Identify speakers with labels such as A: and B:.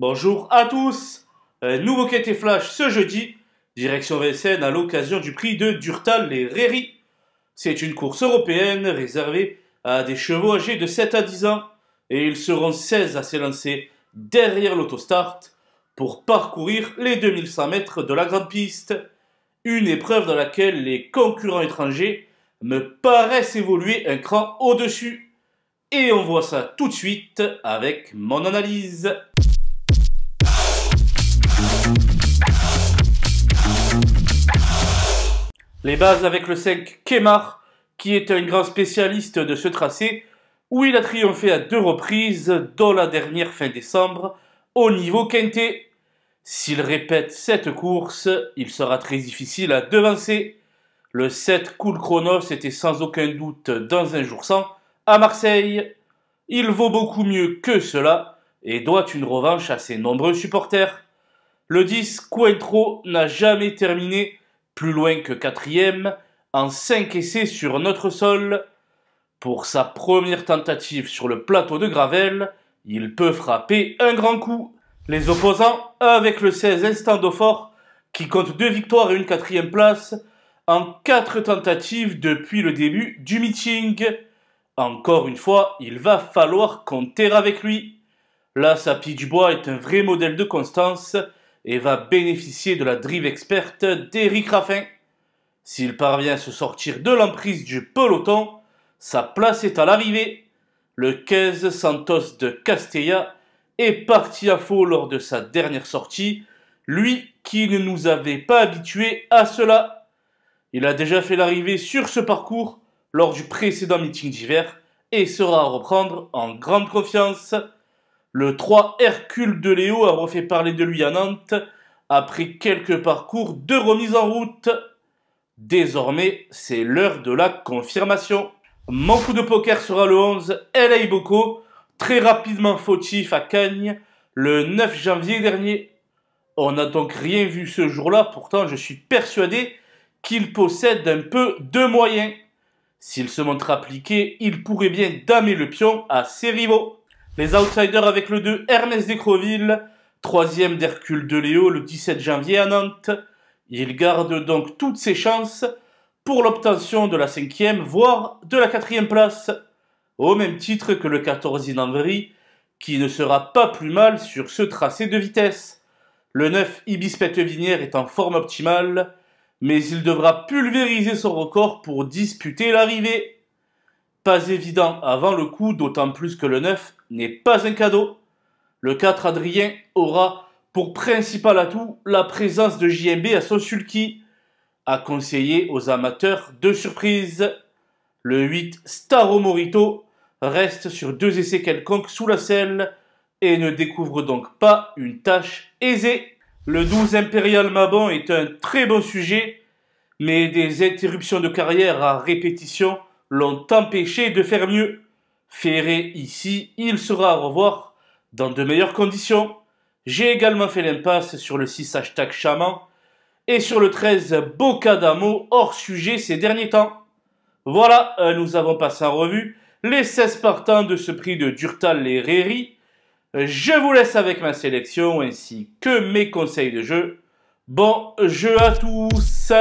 A: Bonjour à tous. Nouveau quintet flash ce jeudi, direction Vincennes à l'occasion du prix de Durtal les Rairies. C'est une course européenne réservée à des chevaux âgés de 7 à 10 ans et ils seront 16 à s'élancer derrière l'autostart pour parcourir les 2100 mètres de la grande piste. Une épreuve dans laquelle les concurrents étrangers me paraissent évoluer un cran au-dessus. Et on voit ça tout de suite avec mon analyse. Les bases avec le 5 Kemar, qui est un grand spécialiste de ce tracé, où il a triomphé à 2 reprises, dont la dernière fin décembre, au niveau quintet. S'il répète cette course, il sera très difficile à devancer. Le 7 Cool Chronos était sans aucun doute dans un jour sans à Marseille. Il vaut beaucoup mieux que cela et doit une revanche à ses nombreux supporters. Le 10 Cointreau n'a jamais terminé plus loin que 4e en 5 essais sur notre sol. Pour sa première tentative sur le plateau de Gravel, il peut frapper un grand coup. Les opposants avec le 16 Instant Daupfort qui compte 2 victoires et une 4e place en 4 tentatives depuis le début du meeting. Encore une fois, il va falloir compter avec lui. Là, Sapi Dubois est un vrai modèle de constance et va bénéficier de la drive experte d'Éric Raffin. S'il parvient à se sortir de l'emprise du peloton, sa place est à l'arrivée. Le 15 Santos de Castella est parti à faux lors de sa dernière sortie, lui qui ne nous avait pas habitués à cela. Il a déjà fait l'arrivée sur ce parcours lors du précédent meeting d'hiver et sera à reprendre en grande confiance. Le 3 Hercule de Léo a refait parler de lui à Nantes après quelques parcours de remise en route. Désormais, c'est l'heure de la confirmation. Mon coup de poker sera le 11 LA Boko, très rapidement fautif à Cagnes, le 9 janvier dernier. On n'a donc rien vu ce jour-là, pourtant je suis persuadé qu'il possède un peu de moyens. S'il se montre appliqué, il pourrait bien damer le pion à ses rivaux. Les outsiders avec le 2 Ernest Descroville, 3e d'Hercule de Léo le 17 janvier à Nantes. Il garde donc toutes ses chances pour l'obtention de la 5e, voire de la 4e place, au même titre que le 14 Inanveri, qui ne sera pas plus mal sur ce tracé de vitesse. Le 9 Ibis Petevinière est en forme optimale, mais il devra pulvériser son record pour disputer l'arrivée. Pas évident avant le coup, d'autant plus que le 9 n'est pas un cadeau. Le 4 Adrien aura pour principal atout la présence de JMB à son sulky, à conseiller aux amateurs de surprise. Le 8 Staro Morito reste sur 2 essais quelconques sous la selle et ne découvre donc pas une tâche aisée. Le 12 Impérial Mabon est un très bon sujet, mais des interruptions de carrière à répétition l'ont empêché de faire mieux. Ferré ici, il sera à revoir dans de meilleures conditions. J'ai également fait l'impasse sur le 6 #chaman et sur le 13 Bocadamo hors sujet ces derniers temps. Voilà, nous avons passé en revue les 16 partants de ce prix de Durtal les Rairies. Je vous laisse avec ma sélection ainsi que mes conseils de jeu. Bon jeu à tous!